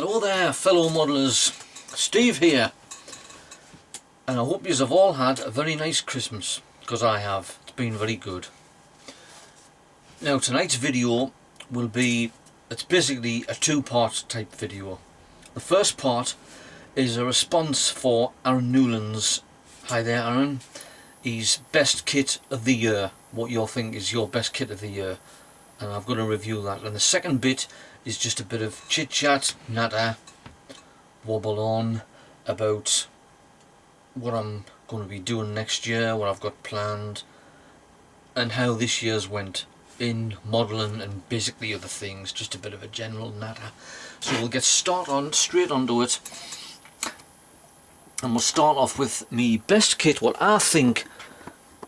Hello there fellow modellers, Steve here, and I hope you have all had a very nice Christmas, because I have. It's been very good. Now tonight's video will be, it's basically a two-part type video. The first part is a response for Aaron Newland's, hi there Aaron, his best kit of the year, what you think is your best kit of the year, and I've got to review that. And the second bit is just a bit of chit chat, natter, wobble on about what I'm going to be doing next year, what I've got planned, and how this year's went in modelling and basically other things, just a bit of a general natter. So we'll get straight onto it, and we'll start off with me best kit. What I think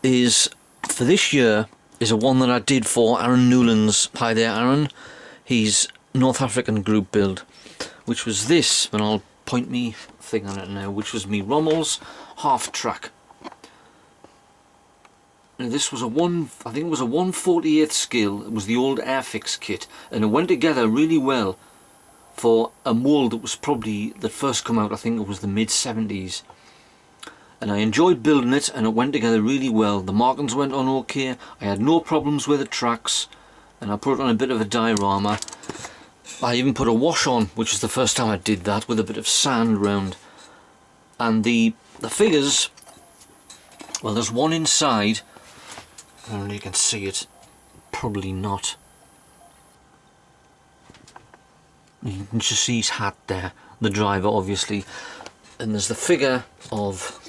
is for this year is a one that I did for Aaron Newland's, hi there Aaron, he's North African group build, which was this, and I'll point me thing on it now, which was me Rommel's half track. Now this was I think it was a 1/48 scale. It was the old Airfix kit, and it went together really well for a mould that was probably, that first come out, I think it was the mid-70s. And I enjoyed building it, and it went together really well. The markings went on okay, I had no problems with the tracks, and I put it on a bit of a diorama. I even put a wash on, which is the first time I did that, with a bit of sand around. And the figures, well, there's one inside, I don't know if you can see it, probably not. You can just see his hat there, the driver obviously. And there's the figure of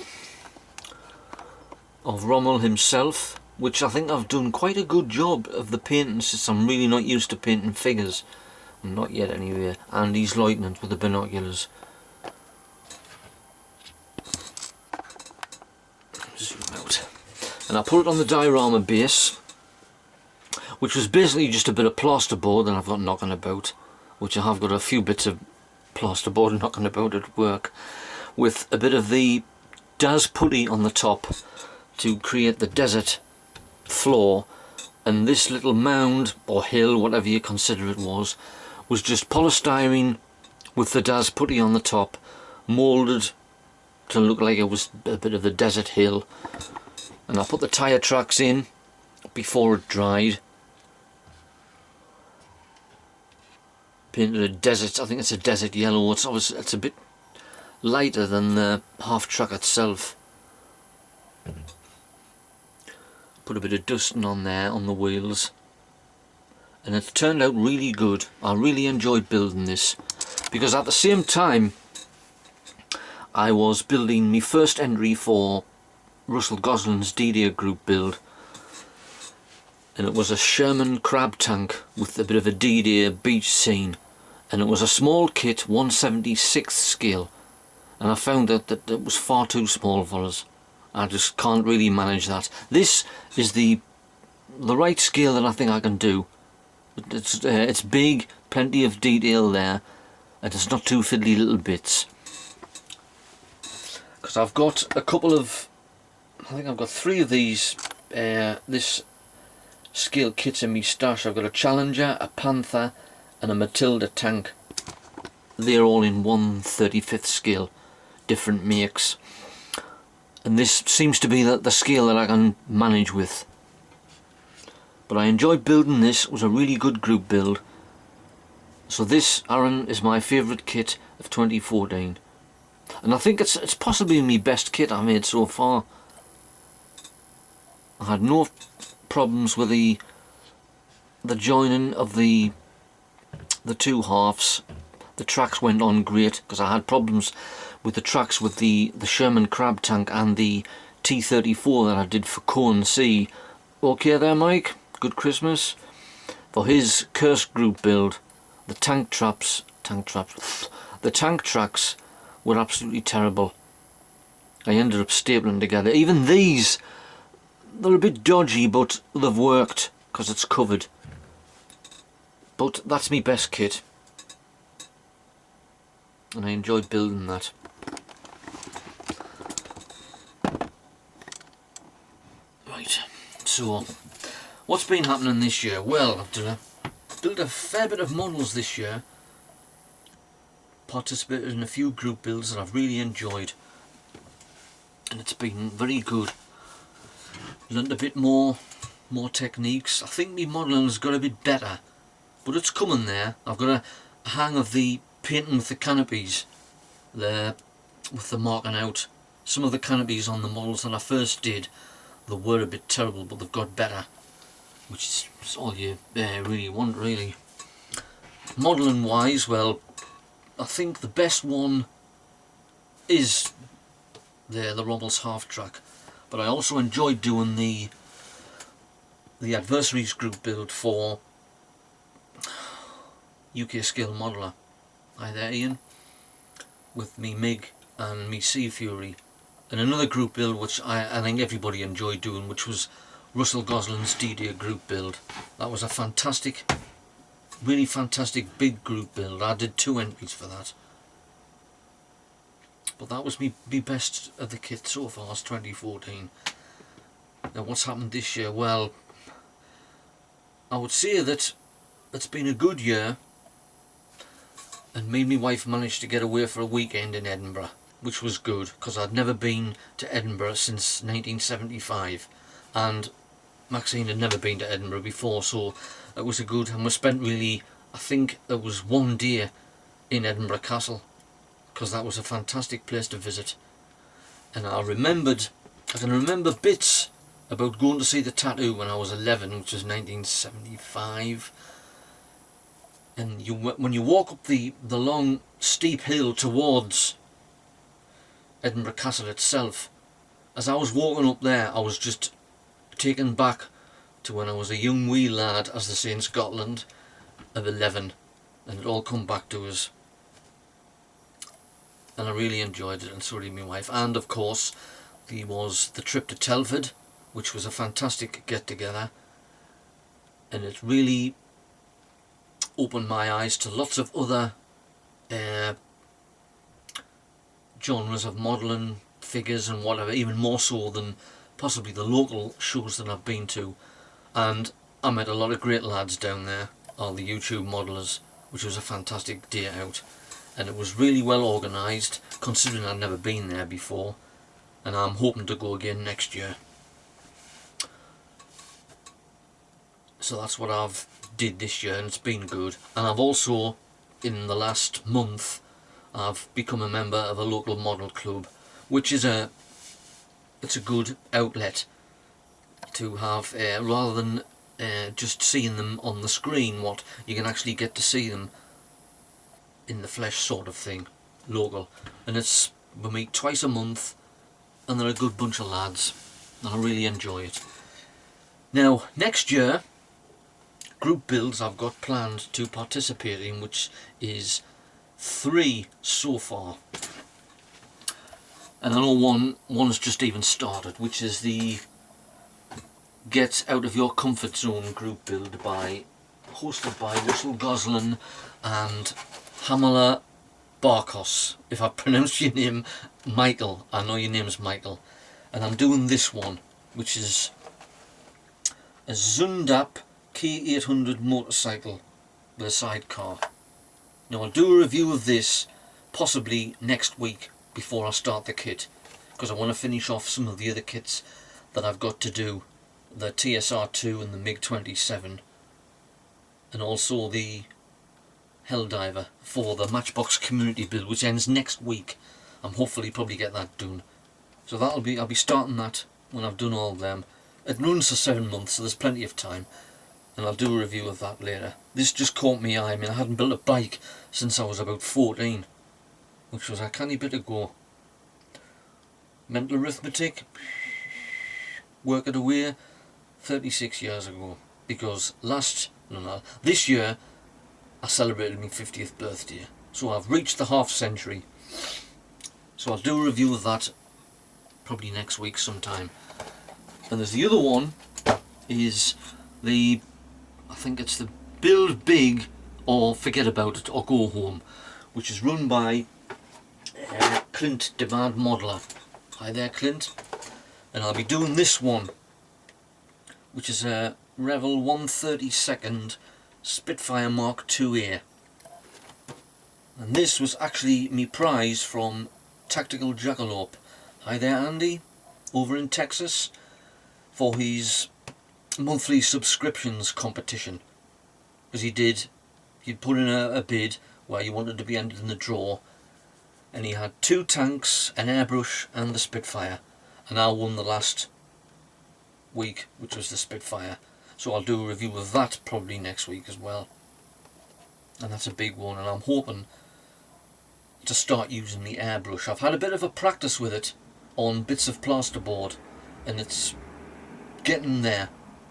Rommel himself, which I think I've done quite a good job of the painting, since I'm really not used to painting figures. Not yet anyway. And he's lieutenant with the binoculars. Zoom out. And I put it on the diorama base, which was basically just a bit of plasterboard that I've got knocking about, which I have got a few bits of plasterboard knocking about at work, with a bit of the Daz putty on the top to create the desert floor, and this little mound or hill, whatever you consider it was just polystyrene with the Daz putty on the top, moulded to look like it was a bit of the desert hill. And I put the tyre tracks in before it dried. Painted a desert, I think it's a desert yellow. It's a bit lighter than the half track itself. Put a bit of dusting on there on the wheels, and it turned out really good. I really enjoyed building this, because at the same time I was building my first entry for Russell Gosling's D-Day group build, and it was a Sherman crab tank with a bit of a D-Day beach scene, and it was a small kit, 1/76 scale, and I found that it was far too small for us. I just can't really manage that. This is the right scale that I think I can do. It's big, plenty of detail there, and it's not too fiddly little bits. Because I've got a couple of, I think I've got 3 of these, this scale kits in my stash. I've got a Challenger, a Panther, and a Matilda tank. They're all in 1/35 scale, different makes. And this seems to be the scale that I can manage with. But I enjoyed building this. It was a really good group build. So this, Aaron, is my favourite kit of 2014. And I think it's possibly my best kit I made so far. I had no problems with the joining of the two halves. The tracks went on great, because I had problems with the tracks with the Sherman crab tank and the T34 that I did for Cone C. Okay there Mike, good Christmas. For his cursed group build, the tank tracks were absolutely terrible. I ended up stapling together. Even these, they're a bit dodgy, but they've worked because it's covered. But that's my best kit, and I enjoyed building that. Right, so what's been happening this year? Well, I've built a fair bit of models this year, participated in a few group builds that I've really enjoyed, and it's been very good. Learned a bit more techniques. I think my modelling's got a bit better, but it's coming there. I've got a hang of the painting with the canopies there, with the marking out. Some of the canopies on the models that I first did, they were a bit terrible, but they've got better, which is all you really want, really. Modelling wise, well, I think the best one is the Rommel's half track, but I also enjoyed doing the adversaries group build for UK Scale Modeller. Hi there, Ian, with me MiG and me Sea Fury, and another group build which I think everybody enjoyed doing, which was Russell Gosling's D-Day group build. That was a fantastic, really fantastic big group build. I did 2 entries for that. But that was me best of the kit so far, as 2014. Now what's happened this year? Well, I would say that it's been a good year, and me and my wife managed to get away for a weekend in Edinburgh, which was good, because I'd never been to Edinburgh since 1975, and Maxine had never been to Edinburgh before, so it was a good, and we spent really, I think it was 1 day in Edinburgh Castle, because that was a fantastic place to visit. And I can remember bits about going to see the Tattoo when I was 11, which was 1975. And when you walk up the long steep hill towards Edinburgh Castle itself, as I was walking up there, I was just taken back to when I was a young wee lad, as they say in Scotland, of 11, and it all come back to us. And I really enjoyed it, and so did my wife. And of course there was the trip to Telford, which was a fantastic get together, and it really opened my eyes to lots of other genres of modelling, figures and whatever, even more so than possibly the local shows that I've been to. And I met a lot of great lads down there, all the YouTube modellers, which was a fantastic day out. And it was really well organised, considering I'd never been there before, and I'm hoping to go again next year. So that's what I've did this year, and it's been good. And I've also, in the last month, I've become a member of a local model club, which is it's a good outlet to have, rather than just seeing them on the screen, what you can actually get to see them in the flesh, sort of thing, local. And we meet twice a month, and they're a good bunch of lads, and I really enjoy it. Now next year, group builds I've got planned to participate in, which is 3 so far, and I know one's just even started, which is the Get Out of Your Comfort Zone group build hosted by Russell Gosling and Hamala Barkos. If I pronounce your name Michael, I know your name's Michael. And I'm doing this one, which is a Zundap K800 motorcycle with a sidecar. Now I'll do a review of this possibly next week before I start the kit, because I want to finish off some of the other kits that I've got to do, the TSR2 and the MiG-27, and also the Helldiver for the Matchbox community build, which ends next week. I'm hopefully probably get that done. So I'll be starting that when I've done all of them. It runs for 7 months, so there's plenty of time, and I'll do a review of that later. This just caught me eye. I mean, I hadn't built a bike since I was about 14, which was a canny bit ago. Mental arithmetic, work it away, 36 years ago, because this year I celebrated my 50th birthday, so I've reached the half century. So I'll do a review of that probably next week sometime. And there's the other one, is I think it's the Build Big or Forget About It or Go Home, which is run by Clint Demand Modeller. Hi there, Clint. And I'll be doing this one, which is a Revell 132nd Spitfire Mark IIA. And this was actually me prize from Tactical Jackalope. Hi there Andy, over in Texas, for his monthly subscriptions competition. Because he'd put in a bid where he wanted to be entered in the draw, and he had 2 tanks, an airbrush and the Spitfire, and I won the last week, which was the Spitfire. So I'll do a review of that probably next week as well, and that's a big one, and I'm hoping to start using the airbrush. I've had a bit of a practice with it on bits of plasterboard, and it's getting there,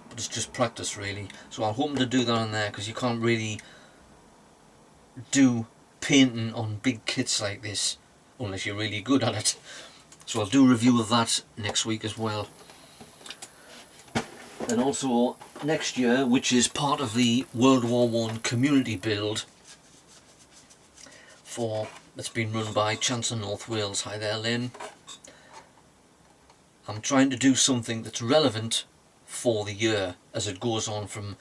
but it's just practice really. So I'm hoping to do that on there, because you can't really do painting on big kits like this unless you're really good at it. So I'll do a review of that next week as well. And also next year, which is part of the World War I community build that's been run by Chancellor North Wales. Hi there Lynn. I'm trying to do something that's relevant for the year as it goes on from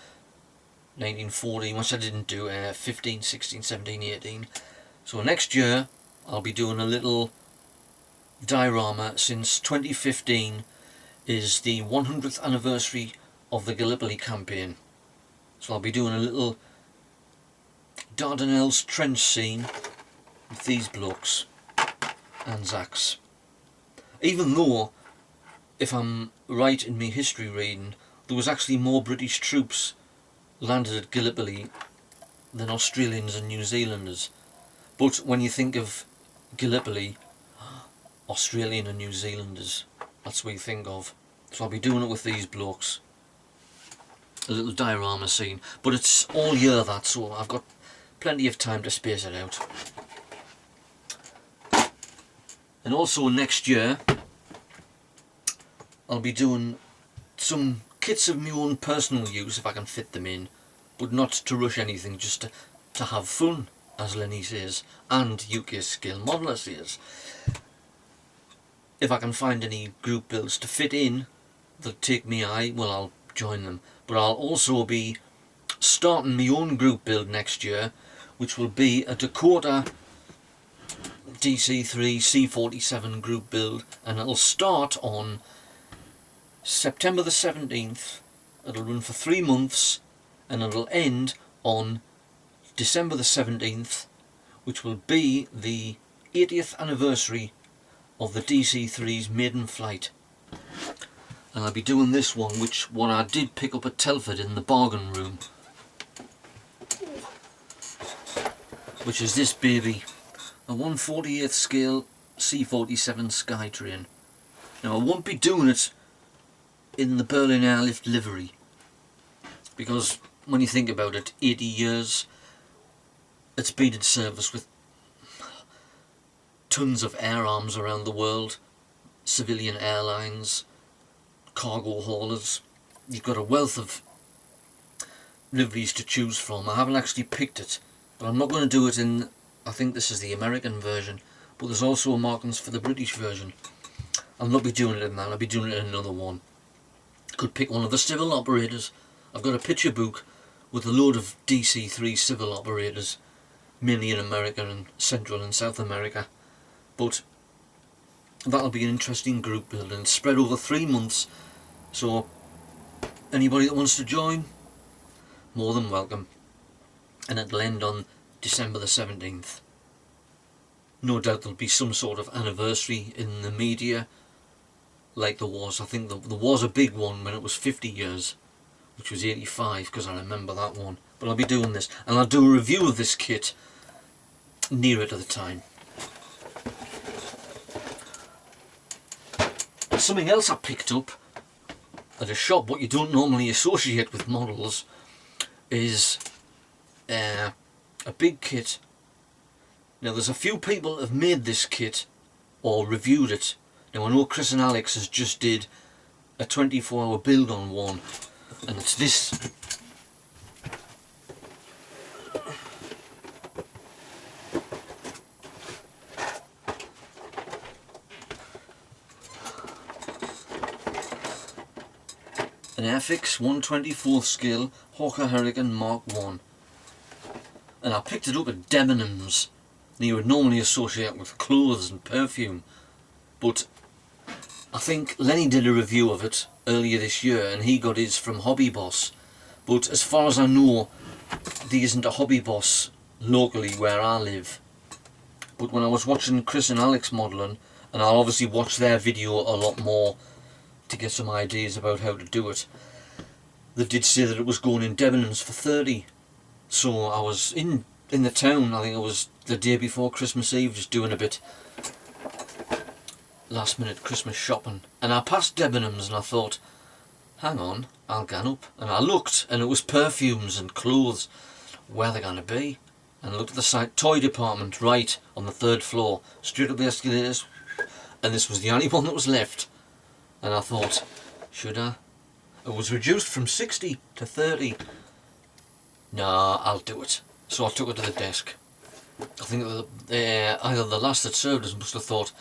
1914, which I didn't do, 15, 16, 17, 18. So next year I'll be doing a little diorama, since 2015 is the 100th anniversary of the Gallipoli campaign. So I'll be doing a little Dardanelles trench scene with these blokes and Zacks. Even though, if I'm right in my history reading, there was actually more British troops landed at Gallipoli than Australians and New Zealanders. But when you think of Gallipoli, Australian and New Zealanders, that's what you think of. So I'll be doing it with these blokes. A little diorama scene. But it's all year that, so I've got plenty of time to space it out. And also next year I'll be doing some kits of my own personal use if I can fit them in, but not to rush anything, just to have fun, as Lenny says, and UK Scale Modeler says. If I can find any group builds to fit in that take me eye, well, I'll join them. But I'll also be starting my own group build next year, which will be a Dakota DC3 C47 group build, and it'll start on September the 17th, it'll run for 3 months, and it'll end on December the 17th, which will be the 80th anniversary of the DC3's maiden flight. And I'll be doing this one, what I did pick up at Telford in the bargain room, which is this baby, a 1/48th scale C47 Skytrain. Now I won't be doing it in the Berlin Airlift livery, because when you think about it, 80 years it's been in service with tons of air arms around the world, civilian airlines, cargo haulers. You've got a wealth of liveries to choose from. I haven't actually picked it, but I'm not going to do it in, I think this is the American version, but there's also markings for the British version. I'll not be doing it in that, I'll be doing it in another one. Could pick one of the civil operators. I've got a picture book with a load of DC3 civil operators, mainly in America and Central and South America. But that'll be an interesting group build, and spread over 3 months, so anybody that wants to join, more than welcome. And it'll end on December the 17th. No doubt there'll be some sort of anniversary in the media, like there was. I think there was a big one when it was 50 years, which was 85, because I remember that one. But I'll be doing this, and I'll do a review of this kit nearer to the time. And something else I picked up at a shop, what you don't normally associate with models, is a big kit. Now there's a few people that have made this kit or reviewed it. Now I know Chris and Alex has just did a 24-hour build on one, and it's this. An Airfix 1/24th scale Hawker Hurricane Mark 1. And I picked it up at Debenhams you would normally associate with clothes and perfume, but I think Lenny did a review of it earlier this year and he got his from Hobby Boss, but as far as I know there isn't a Hobby Boss locally where I live. But when I was watching Chris and Alex modelling, and I'll obviously watch their video a lot more to get some ideas about how to do it, they did say that it was going in Debenhams for 30. So I was in the town, I think it was the day before Christmas Eve, just doing a bit last minute Christmas shopping, and I passed Debenhams and I thought, hang on, I'll get up, and I looked and it was perfumes and clothes. Where are they going to be? And I looked at the site, toy department, right on the 3rd floor, straight up the escalators, and this was the only one that was left. And I thought, should I? It was reduced from 60 to 30. Nah, I'll do it. So I took it to the desk. I think either the lass that served us must have thought,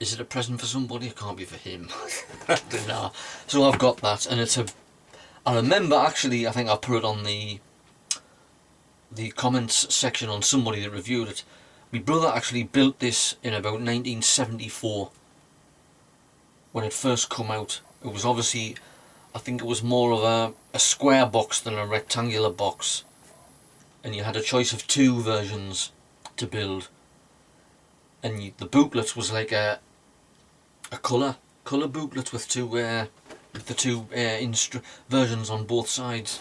is it a present for somebody? It can't be for him. I don't know. So I've got that, and it's a... I remember actually, I think I put it on the comments section on somebody that reviewed it. My brother actually built this in about 1974 when it first come out. It was obviously, I think it was more of a square box than a rectangular box, and you had a choice of 2 versions to build, and the booklet was like a colour booklet with the two versions on both sides.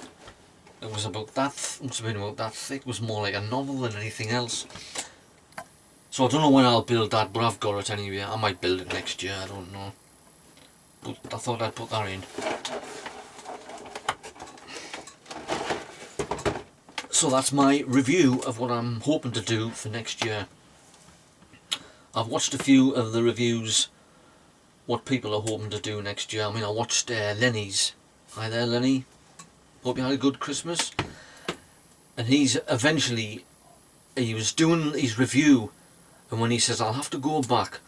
It was about that, must have been about that thick. It was more like a novel than anything else. So I don't know when I'll build that, but I've got it anyway. I might build it next year, I don't know. But I thought I'd put that in. So that's my review of what I'm hoping to do for next year. I've watched a few of the reviews, what people are hoping to do next year. I mean, I watched Lenny's. Hi there, Lenny. Hope you had a good Christmas. And he was doing his review, and when he says, I'll have to go back,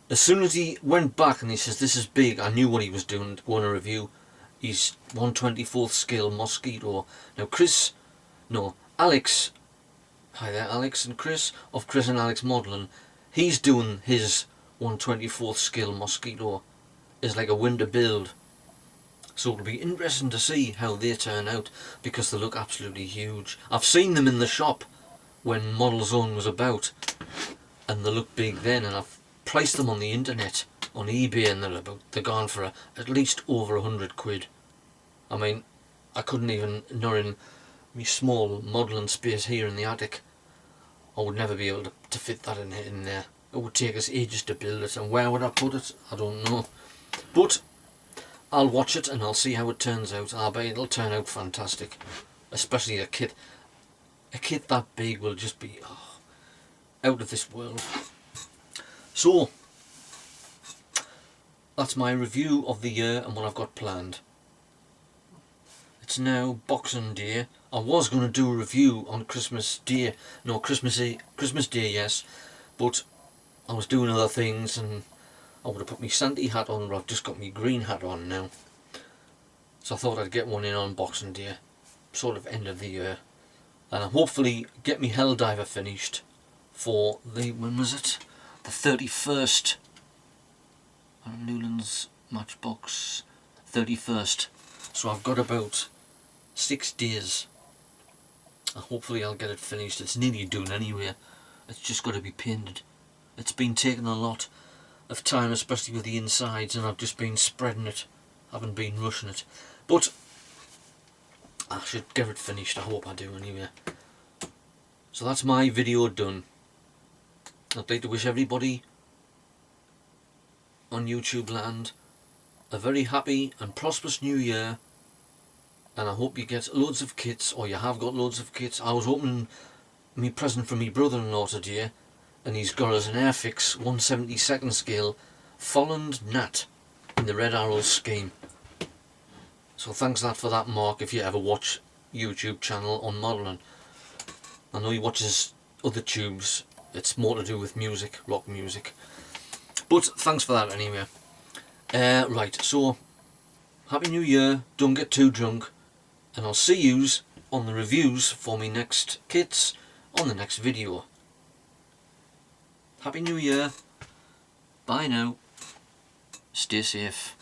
as soon as he went back and he says, this is big, I knew what he was doing to go on a review. His 1/24th scale Mosquito. Now Alex, hi there, Alex and Chris, of Chris and Alex Modelling, he's doing his 1/24th scale Mosquito is like a winter build. So it'll be interesting to see how they turn out, because they look absolutely huge. I've seen them in the shop when Model Zone was about, and they look big then, and I've priced them on the internet, on eBay, and they're gone for at least over 100 quid. I mean, I couldn't even, not in my small modelling space here in the attic, I would never be able to fit that in there. It would take us ages to build it, and where would I put it? I don't know. But I'll watch it and I'll see how it turns out. I bet it'll turn out fantastic. Especially a kit that big will just be out of this world. So that's my review of the year and what I've got planned. It's now Boxing Day. I was going to do a review on Christmas Day, Christmas Day, yes, but I was doing other things, and I would have put my Santa hat on, but I've just got my green hat on now. So I thought I'd get one in on Boxing Day, sort of end of the year, and I'll hopefully get my Helldiver finished for the, when was it? The 31st. Newland's Matchbox 31st. So I've got about 6 days. Hopefully I'll get it finished. It's nearly done anyway. It's just got to be painted. It's been taking a lot of time, especially with the insides, and I've just been spreading it. I haven't been rushing it. But I should get it finished. I hope I do anyway. So that's my video done. I'd like to wish everybody on YouTube land a very happy and prosperous new year, and I hope you get loads of kits, or you have got loads of kits. I was opening me present for me brother-in-law today, and he's got us an Airfix 1/72 scale Folland Nat in the Red Arrow scheme. So thanks for that, Mark, if you ever watch YouTube channel on modelling. I know he watches other tubes. It's more to do with music, rock music. But thanks for that anyway. Right, so Happy New Year, don't get too drunk, and I'll see yous on the reviews for me next kits on the next video. Happy New Year. Bye now. Stay safe.